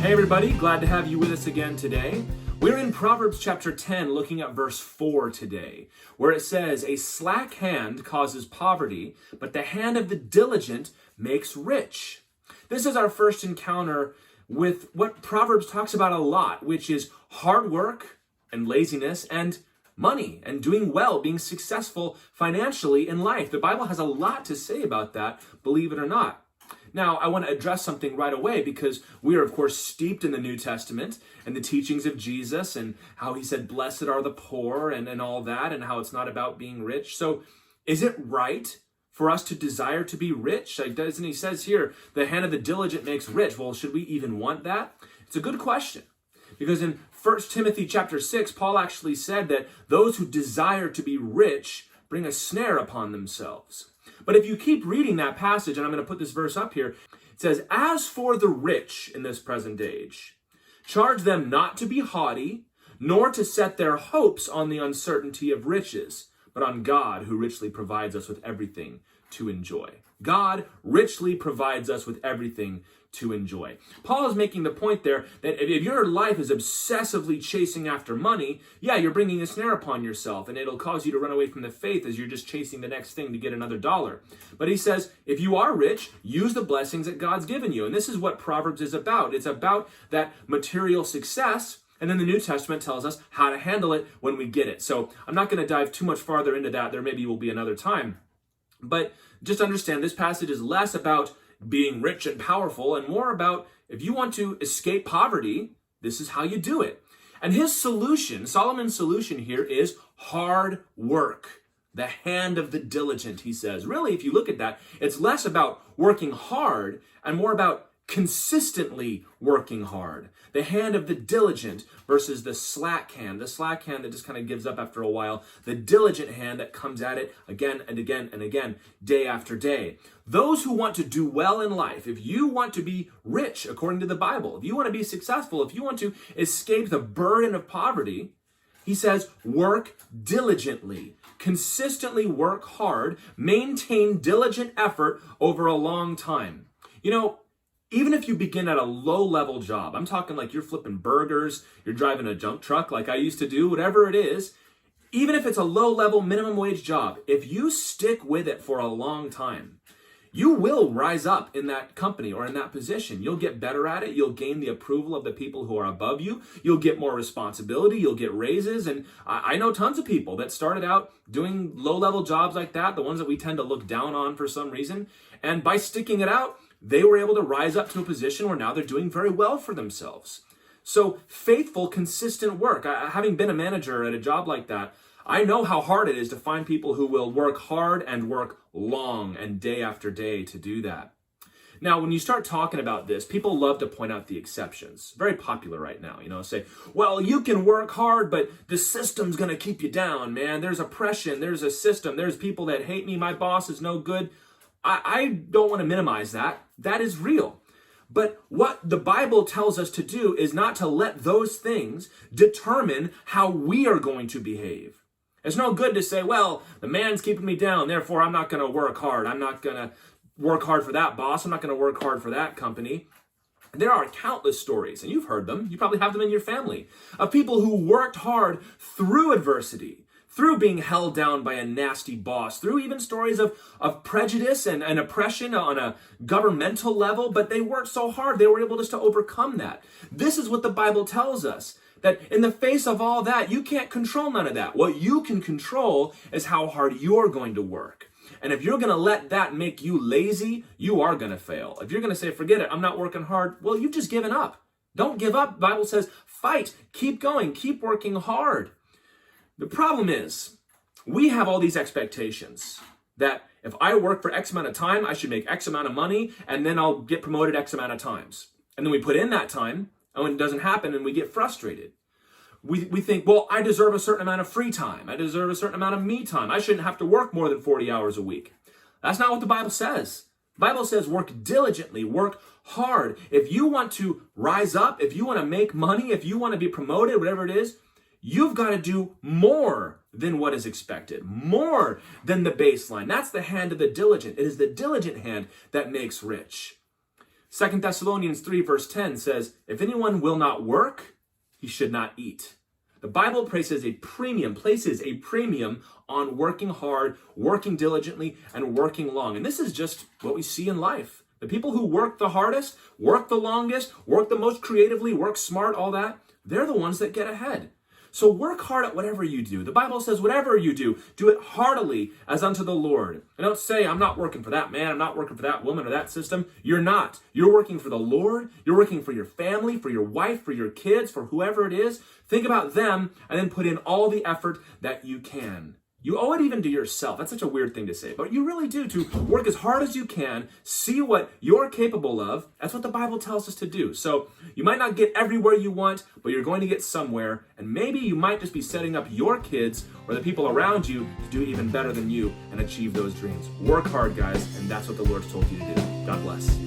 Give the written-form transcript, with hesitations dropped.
Hey everybody, glad to have you with us again today. We're in Proverbs chapter 10, looking at verse 4 today, where it says, "A slack hand causes poverty, but the hand of the diligent makes rich." This is our first encounter with what Proverbs talks about a lot, which is hard work and laziness and money and doing well, being successful financially in life. The Bible has a lot to say about that, believe it or not. Now, I want to address something right away because we are, of course, steeped in the New Testament and the teachings of Jesus and how he said, "Blessed are the poor," and all that, and how it's not about being rich. So is it right for us to desire to be rich? Like, doesn't he says here, the hand of the diligent makes rich. Well, should we even want that? It's a good question. Because in 1 Timothy chapter 6, Paul actually said that those who desire to be rich bring a snare upon themselves. But if you keep reading that passage, and I'm going to put this verse up here, it says, "As for the rich in this present age, charge them not to be haughty, nor to set their hopes on the uncertainty of riches, but on God who richly provides us with everything to enjoy." God richly provides us with everything to enjoy. Paul is making the point there that if your life is obsessively chasing after money, yeah, you're bringing a snare upon yourself, and it'll cause you to run away from the faith as you're just chasing the next thing to get another dollar. But he says, if you are rich, use the blessings that God's given you. And this is what Proverbs is about. It's about that material success. And then the New Testament tells us how to handle it when we get it. So I'm not going to dive too much farther into that. There maybe will be another time. But just understand this passage is less about being rich and powerful and more about if you want to escape poverty, this is how you do it. And his solution, Solomon's solution here is hard work. The hand of the diligent, he says. Really, if you look at that, it's less about working hard and more about consistently working hard. The hand of the diligent versus the slack hand that just kind of gives up after a while, the diligent hand that comes at it again and again and again, day after day. Those who want to do well in life, if you want to be rich according to the Bible, if you want to be successful, if you want to escape the burden of poverty, he says, work diligently, consistently work hard, maintain diligent effort over a long time. You know, even if you begin at a low-level job, I'm talking like you're flipping burgers, you're driving a junk truck like I used to do, whatever it is, even if it's a low-level minimum wage job, if you stick with it for a long time, you will rise up in that company or in that position. You'll get better at it. You'll gain the approval of the people who are above you. You'll get more responsibility. You'll get raises. And I know tons of people that started out doing low-level jobs like that, the ones that we tend to look down on for some reason. And by sticking it out, they were able to rise up to a position where now they're doing very well for themselves. So faithful, consistent work. Having been a manager at a job like that, I know how hard it is to find people who will work hard and work long and day after day to do that. Now, when you start talking about this, people love to point out the exceptions. Very popular right now, say, well, you can work hard, but the system's going to keep you down, man. There's oppression. There's a system. There's people that hate me. My boss is no good. I don't want to minimize that. That is real. But what the Bible tells us to do is not to let those things determine how we are going to behave. It's no good to say, well, the man's keeping me down, therefore I'm not going to work hard. I'm not going to work hard for that boss. I'm not going to work hard for that company. There are countless stories, and you've heard them. You probably have them in your family, of people who worked hard through adversity, through being held down by a nasty boss, through even stories of prejudice and oppression on a governmental level, but they worked so hard, they were able just to overcome that. This is what the Bible tells us, that in the face of all that, you can't control none of that. What you can control is how hard you're going to work. And if you're going to let that make you lazy, you are going to fail. If you're going to say, forget it, I'm not working hard, well, you've just given up. Don't give up. The Bible says, fight, keep going, keep working hard. The problem is, we have all these expectations that if I work for X amount of time, I should make X amount of money, and then I'll get promoted X amount of times. And then we put in that time, and when it doesn't happen, and we get frustrated. We think, well, I deserve a certain amount of free time. I deserve a certain amount of me time. I shouldn't have to work more than 40 hours a week. That's not what the Bible says. The Bible says work diligently, work hard. If you want to rise up, if you want to make money, if you want to be promoted, whatever it is, you've got to do more than what is expected, more than the baseline. That's the hand of the diligent. It is the diligent hand that makes rich. 2 Thessalonians 3 verse 10 says, if anyone will not work, he should not eat. The Bible places a premium on working hard, working diligently, and working long. And this is just what we see in life. The people who work the hardest, work the longest, work the most creatively, work smart, all that, they're the ones that get ahead. So work hard at whatever you do. The Bible says whatever you do, do it heartily as unto the Lord. And don't say, I'm not working for that man, I'm not working for that woman or that system. You're not. You're working for the Lord. You're working for your family, for your wife, for your kids, for whoever it is. Think about them and then put in all the effort that you can. You owe it even to yourself. That's such a weird thing to say, but you really do, to work as hard as you can, see what you're capable of. That's what the Bible tells us to do. So you might not get everywhere you want, but you're going to get somewhere, and maybe you might just be setting up your kids or the people around you to do even better than you and achieve those dreams. Work hard, guys, and that's what the Lord's told you to do. God bless.